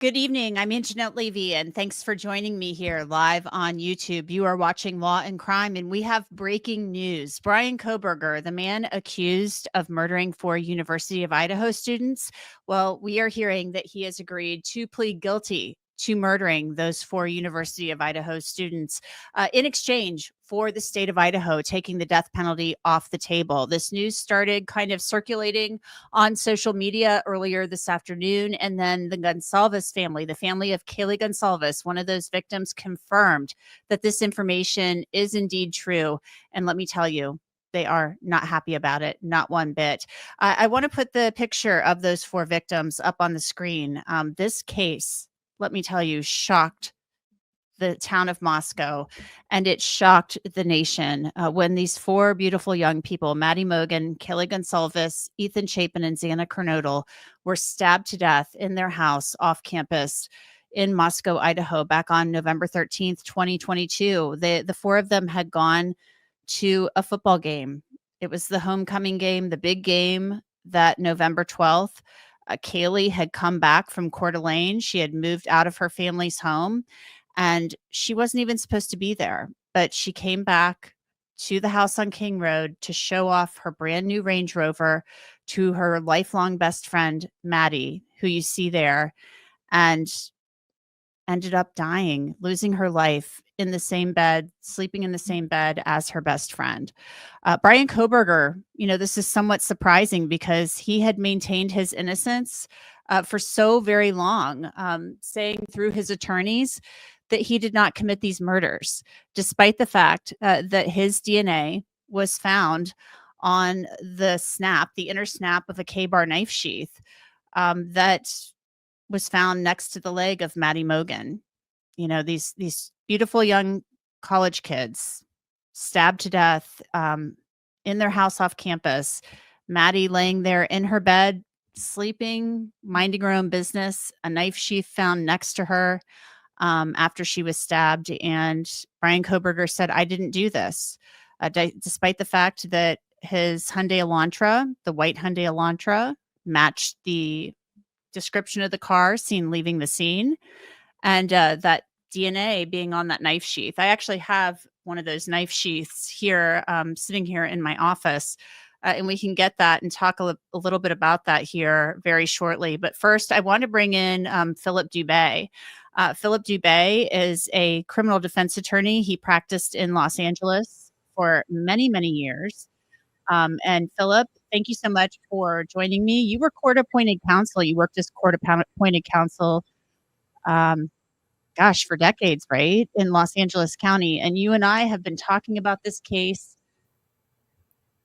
Good evening. I'm Angenette Levy, and thanks for joining me here live on YouTube. You are watching Law and Crime, and we have breaking news. Bryan Kohberger, the man accused of murdering 4 University of Idaho students, well, we are hearing that he has agreed to plead guilty to murdering those 4 University of Idaho students in exchange for the state of Idaho taking the death penalty off the table. This news started kind of circulating on social media earlier this afternoon. And then the Gonclaves family, the family of Kaylee Gonclaves, one of those victims, confirmed that this information is indeed true. And let me tell you, they are not happy about it, not one bit. I want to put the picture of those 4 victims up on the screen. This case, let me tell you, shocked the town of Moscow, and it shocked the nation when these 4 beautiful young people, Madison Mogen, Kaylee Gonclaves, Ethan Chapin, and Xana Kernodle, were stabbed to death in their house off campus in Moscow, Idaho, back on November 13th, 2022. The 4 of them had gone to a football game. It was the homecoming game, the big game that November 12th. Kaylee had come back from Coeur d'Alene. She had moved out of her family's home, and she wasn't even supposed to be there, but she came back to the house on King Road to show off her brand new Range Rover to her lifelong best friend, Maddie, who you see there, and ended up dying, losing her life in the same bed, sleeping in the same bed as her best friend. Bryan Kohberger, this is somewhat surprising because he had maintained his innocence for so very long, saying through his attorneys that he did not commit these murders, despite the fact that his DNA was found on the inner snap of a K-bar knife sheath that was found next to the leg of Madison Mogen. These beautiful young college kids stabbed to death in their house off campus. Maddie laying there in her bed, sleeping, minding her own business, a knife sheath found next to her after she was stabbed. And Bryan Kohberger said, I didn't do this, despite the fact that his Hyundai Elantra, the white Hyundai Elantra, matched the description of the car seen leaving the scene, and that DNA being on that knife sheath. I actually have one of those knife sheaths here, sitting here in my office, and we can get that and talk a little bit about that here very shortly. But first, I want to bring in Philip Dube. Philip Dube is a criminal defense attorney. He practiced in Los Angeles for many, many years. And Philip, thank you so much for joining me. You were court-appointed counsel. You worked as court-appointed counsel, for decades, right, in Los Angeles County. And you and I have been talking about this case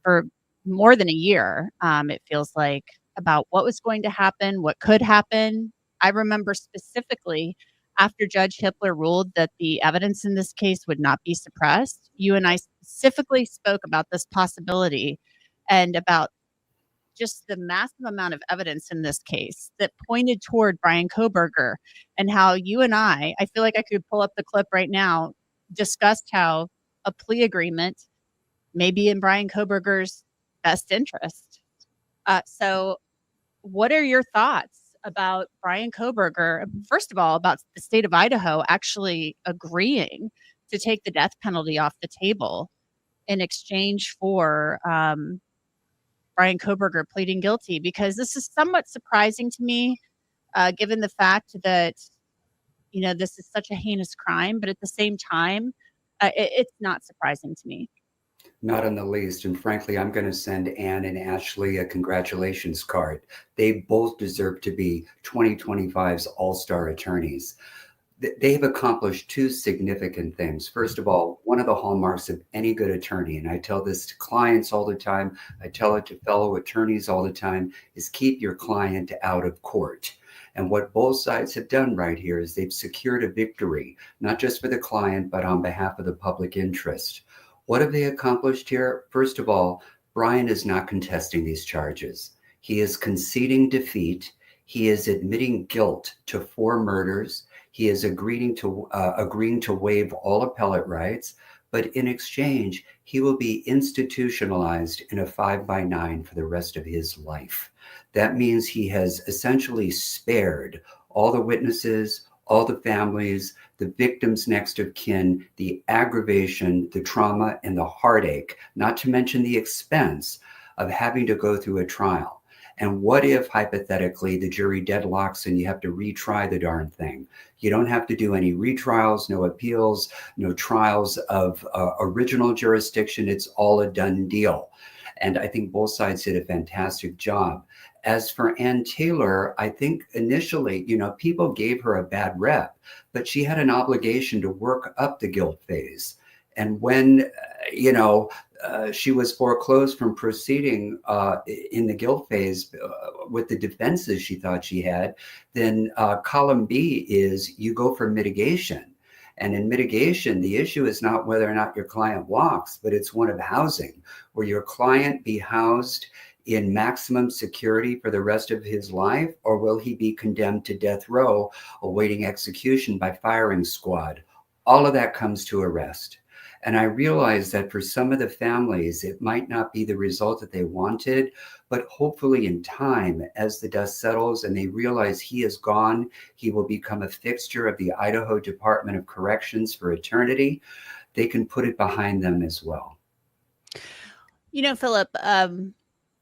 for more than a year, it feels like, about what was going to happen, what could happen. I remember specifically after Judge Hippler ruled that the evidence in this case would not be suppressed, you and I specifically spoke about this possibility and about just the massive amount of evidence in this case that pointed toward Bryan Kohberger, and how you and I feel like I could pull up the clip right now, discussed how a plea agreement may be in Bryan Kohberger's best interest. So what are your thoughts about Bryan Kohberger? First of all, about the state of Idaho actually agreeing to take the death penalty off the table in exchange for Bryan Kohberger pleading guilty, because this is somewhat surprising to me, given the fact that, this is such a heinous crime, but at the same time, it's not surprising to me. Not in the least. And frankly, I'm going to send Anne and Ashley a congratulations card. They both deserve to be 2025's all-star attorneys. They have accomplished 2 significant things. First of all, one of the hallmarks of any good attorney, and I tell this to clients all the time, I tell it to fellow attorneys all the time, is keep your client out of court. And what both sides have done right here is they've secured a victory, not just for the client, but on behalf of the public interest. What have they accomplished here? First of all, Bryan is not contesting these charges. He is conceding defeat. He is admitting guilt to 4 murders. He is agreeing to waive all appellate rights, but in exchange, he will be institutionalized in a 5x9 for the rest of his life. That means he has essentially spared all the witnesses, all the families, the victims next of kin, the aggravation, the trauma, and the heartache, not to mention the expense of having to go through a trial. And what if, hypothetically, the jury deadlocks and you have to retry the darn thing? You don't have to do any retrials, no appeals, no trials of original jurisdiction. It's all a done deal. And I think both sides did a fantastic job. As for Ann Taylor, I think initially, people gave her a bad rep, but she had an obligation to work up the guilt phase. And when, she was foreclosed from proceeding in the guilt phase with the defenses she thought she had, then column B is you go for mitigation. And in mitigation, the issue is not whether or not your client walks, but it's one of housing. Will your client be housed in maximum security for the rest of his life, or will he be condemned to death row awaiting execution by firing squad? All of that comes to a rest. And I realize that for some of the families, it might not be the result that they wanted, but hopefully in time, as the dust settles and they realize he is gone, he will become a fixture of the Idaho Department of Corrections for eternity. They can put it behind them as well. Philip,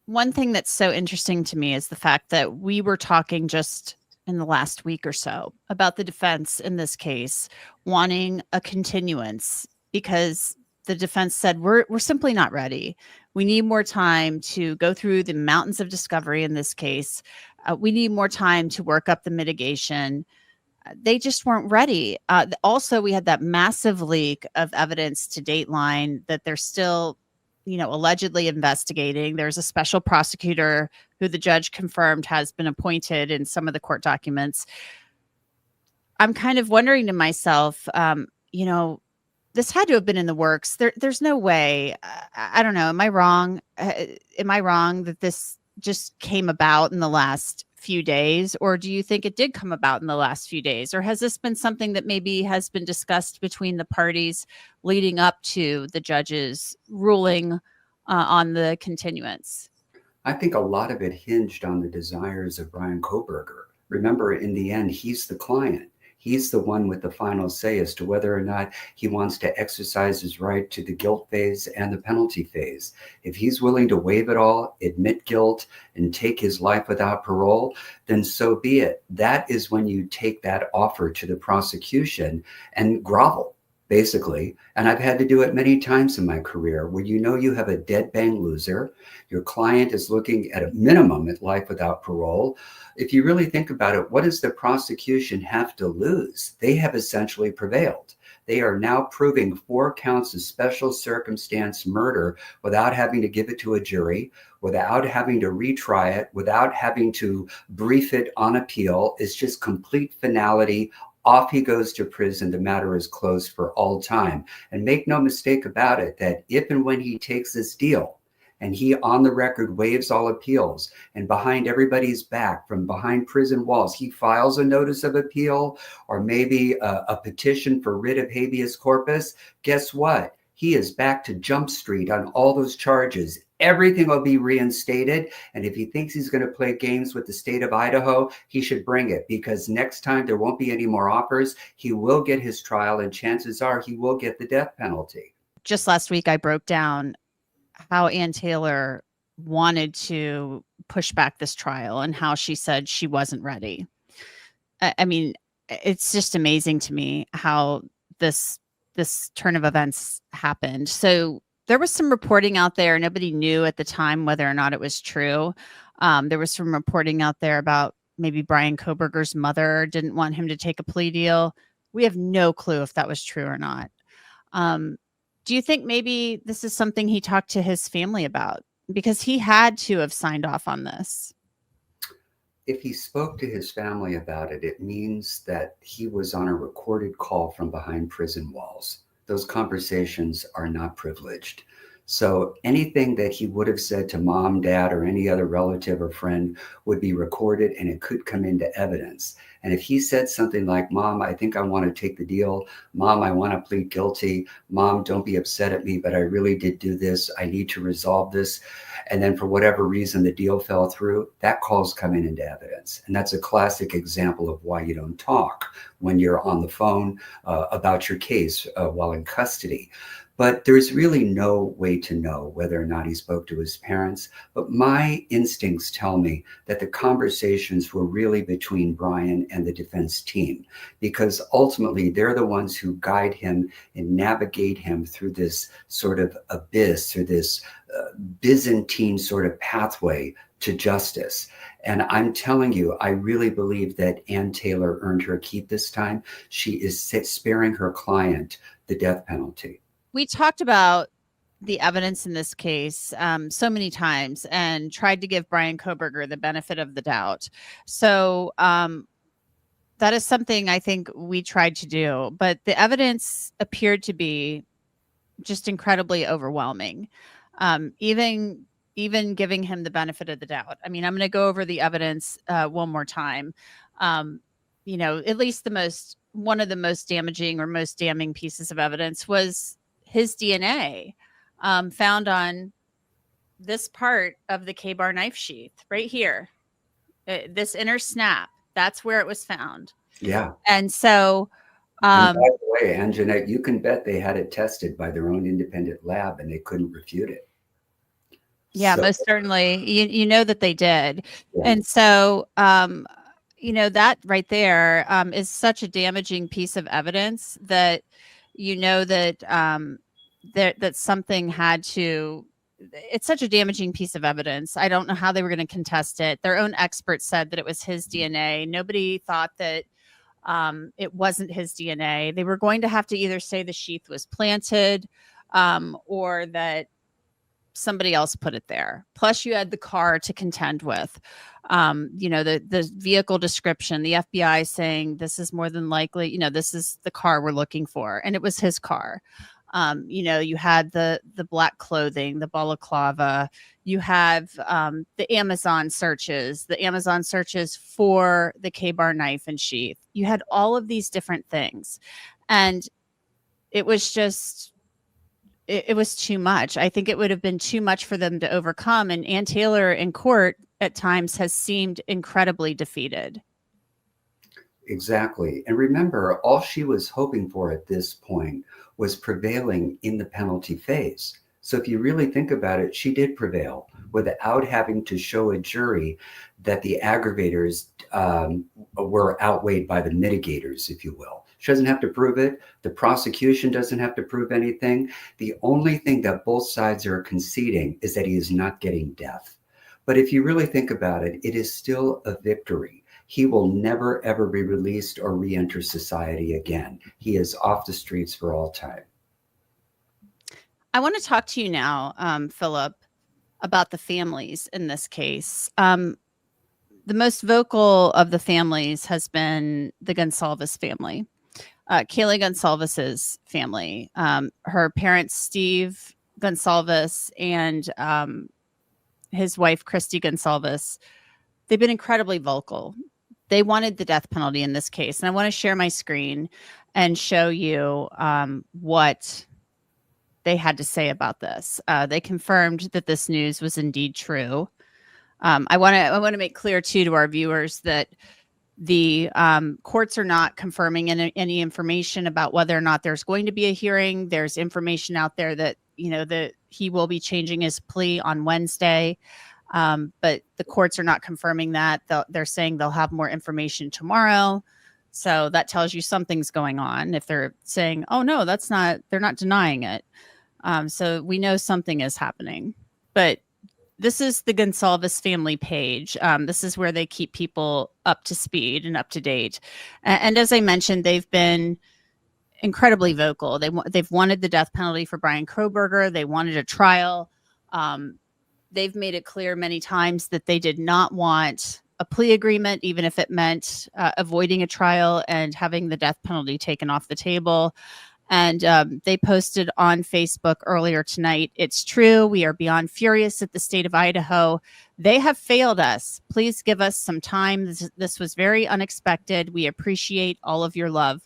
one thing that's so interesting to me is the fact that we were talking just in the last week or so about the defense in this case wanting a continuance because the defense said, we're simply not ready. We need more time to go through the mountains of discovery in this case. We need more time to work up the mitigation. They just weren't ready. Also, we had that massive leak of evidence to Dateline that they're still allegedly investigating. There's a special prosecutor who the judge confirmed has been appointed in some of the court documents. I'm kind of wondering to myself, this had to have been in the works. There's no way. I don't know. Am I wrong? Am I wrong that this just came about in the last few days? Or do you think it did come about in the last few days? Or has this been something that maybe has been discussed between the parties leading up to the judge's ruling on the continuance? I think a lot of it hinged on the desires of Bryan Kohberger. Remember, in the end, he's the client. He's the one with the final say as to whether or not he wants to exercise his right to the guilt phase and the penalty phase. If he's willing to waive it all, admit guilt, and take his life without parole, then so be it. That is when you take that offer to the prosecution and grovel, basically. And I've had to do it many times in my career where you have a dead bang loser. Your client is looking at a minimum at life without parole. If you really think about it, what does the prosecution have to lose? They have essentially prevailed. They are now proving 4 counts of special circumstance murder without having to give it to a jury, without having to retry it, without having to brief it on appeal. It's just complete finality. Off he goes to prison. The matter is closed for all time. And make no mistake about it, that if and when he takes this deal, and he on the record waives all appeals, and behind everybody's back, from behind prison walls, he files a notice of appeal or maybe a petition for writ of habeas corpus, guess what? He is back to Jump Street on all those charges. Everything will be reinstated. And if he thinks he's going to play games with the state of Idaho, he should bring it, because next time there won't be any more offers. He will get his trial, and chances are he will get the death penalty. Just last week, I broke down how Ann Taylor wanted to push back this trial and how she said she wasn't ready. I mean, it's just amazing to me how this turn of events happened. So there was some reporting out there. Nobody knew at the time whether or not it was true. There was some reporting out there about maybe Bryan Kohberger's mother didn't want him to take a plea deal. We have no clue if that was true or not. Do you think maybe this is something he talked to his family about? Because he had to have signed off on this. If he spoke to his family about it, it means that he was on a recorded call from behind prison walls. Those conversations are not privileged. So anything that he would have said to mom, dad, or any other relative or friend would be recorded and it could come into evidence. And if he said something like, Mom, I think I want to take the deal. Mom, I want to plead guilty. Mom, don't be upset at me, but I really did do this. I need to resolve this. And then for whatever reason, the deal fell through. That call's coming into evidence. And that's a classic example of why you don't talk when you're on the phone about your case while in custody. But there's really no way to know whether or not he spoke to his parents. But my instincts tell me that the conversations were really between Bryan and the defense team, because ultimately they're the ones who guide him and navigate him through this sort of abyss, through this Byzantine sort of pathway to justice. And I'm telling you, I really believe that Ann Taylor earned her keep this time. She is sparing her client the death penalty. We talked about the evidence in this case so many times and tried to give Bryan Kohberger the benefit of the doubt. So that is something I think we tried to do, but the evidence appeared to be just incredibly overwhelming. Even giving him the benefit of the doubt. I mean, I'm going to go over the evidence one more time. At least one of the most damaging or most damning pieces of evidence was his DNA found on this part of the K-bar knife sheath right here. This inner snap, that's where it was found. Yeah. And so, and by the way, Angenette, you can bet they had it tested by their own independent lab and they couldn't refute it. Yeah, so, most certainly. You know that they did. Yeah. And so, that right there is such a damaging piece of evidence that, that something had to, it's such a damaging piece of evidence. I don't know how they were going to contest it. Their own experts said that it was his DNA. Nobody thought that it wasn't his DNA. They were going to have to either say the sheath was planted or that somebody else put it there. Plus you had the car to contend with, the vehicle description, the FBI saying this is more than likely, this is the car we're looking for. And it was his car. You had the black clothing, the balaclava, you have the Amazon searches for the K-bar knife and sheath. You had all of these different things. And it was just, it was too much. I think it would have been too much for them to overcome. And Ann Taylor in court at times has seemed incredibly defeated. Exactly. And remember, all she was hoping for at this point was prevailing in the penalty phase. So if you really think about it, she did prevail without having to show a jury that the aggravators were outweighed by the mitigators, if you will. She doesn't have to prove it. The prosecution doesn't have to prove anything. The only thing that both sides are conceding is that he is not getting death. But if you really think about it, it is still a victory. He will never, ever be released or re-enter society again. He is off the streets for all time. I want to talk to you now, Philip, about the families in this case. The most vocal of the families has been the Goncalves family. Kaylee Goncalves' family, her parents, Steve Goncalves, and his wife, Christy Goncalves, they've been incredibly vocal. They wanted the death penalty in this case. And I want to share my screen and show you what they had to say about this. They confirmed that this news was indeed true. I want to make clear, too, to our viewers that the courts are not confirming any information about whether or not there's going to be a hearing. There's information out there that, that he will be changing his plea on Wednesday. But the courts are not confirming that. They're saying they'll have more information tomorrow. So that tells you something's going on. If they're saying, oh, no, they're not denying it. So we know something is happening. But this is the Goncalves family page. This is where they keep people up to speed and up to date. And as I mentioned, they've been incredibly vocal. They've wanted the death penalty for Bryan Kohberger. They wanted a trial. They've made it clear many times that they did not want a plea agreement, even if it meant avoiding a trial and having the death penalty taken off the table. And they posted on Facebook earlier tonight. It's true. We are beyond furious at the state of Idaho. They have failed us. Please give us some time. This was very unexpected. We appreciate all of your love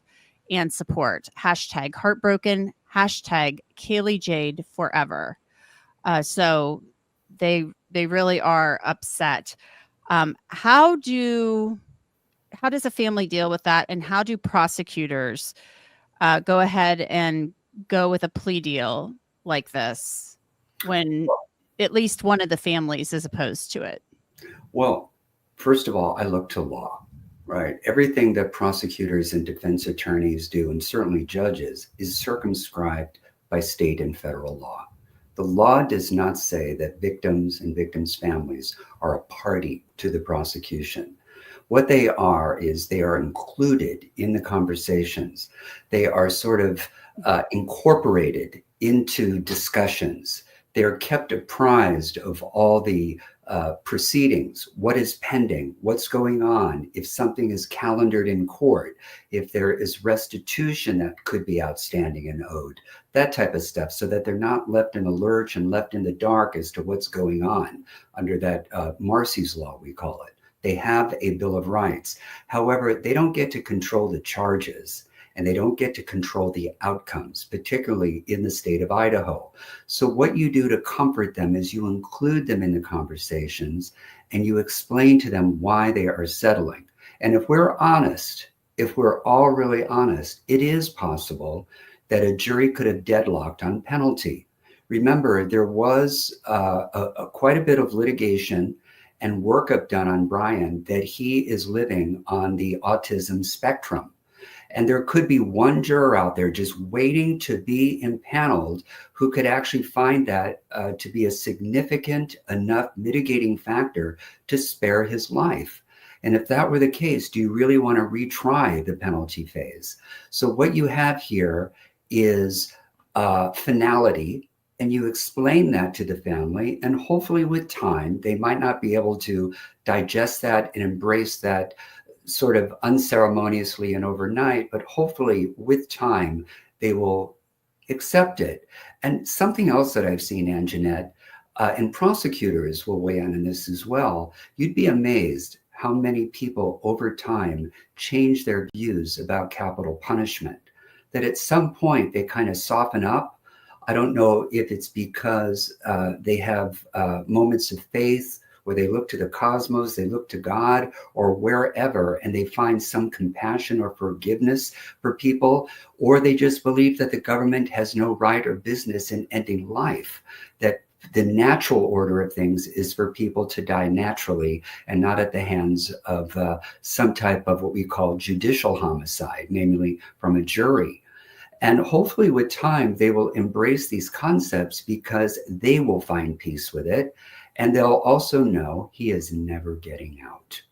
and support. Hashtag heartbroken. Hashtag Kaylee Jade forever. So they really are upset. How does a family deal with that, and how do prosecutors go ahead and go with a plea deal like this when at least one of the families is opposed to it? Well, first of all, I look to law, right? Everything that prosecutors and defense attorneys do, and certainly judges, is circumscribed by state and federal law. The law does not say that victims and victims' families are a party to the prosecution. What they are is they are included in the conversations. They are sort of incorporated into discussions. They're kept apprised of all the proceedings, what is pending, what's going on, if something is calendared in court, if there is restitution that could be outstanding and owed, that type of stuff, so that they're not left in a lurch and left in the dark as to what's going on under that Marsy's Law, we call it. They have a Bill of Rights. However, they don't get to control the charges, and they don't get to control the outcomes, particularly in the state of Idaho. So what you do to comfort them is you include them in the conversations, and you explain to them why they are settling. And if we're honest, if we're all really honest, it is possible that a jury could have deadlocked on penalty. Remember, there was quite a bit of litigation and workup done on Bryan that he is living on the autism spectrum. And there could be one juror out there just waiting to be impaneled who could actually find that to be a significant enough mitigating factor to spare his life. And if that were the case, do you really want to retry the penalty phase? So what you have here is finality, and you explain that to the family, and hopefully with time, they might not be able to digest that and embrace that sort of unceremoniously and overnight, but hopefully with time, they will accept it. And something else that I've seen, Angenette, and prosecutors will weigh in on this as well, you'd be amazed how many people over time change their views about capital punishment, that at some point they kind of soften up. I don't know if it's because they have moments of faith where they look to the cosmos, they look to God or wherever, and they find some compassion or forgiveness for people, or they just believe that the government has no right or business in ending life, that the natural order of things is for people to die naturally and not at the hands of some type of what we call judicial homicide, namely from a jury. And hopefully with time, they will embrace these concepts because they will find peace with it. And they'll also know he is never getting out.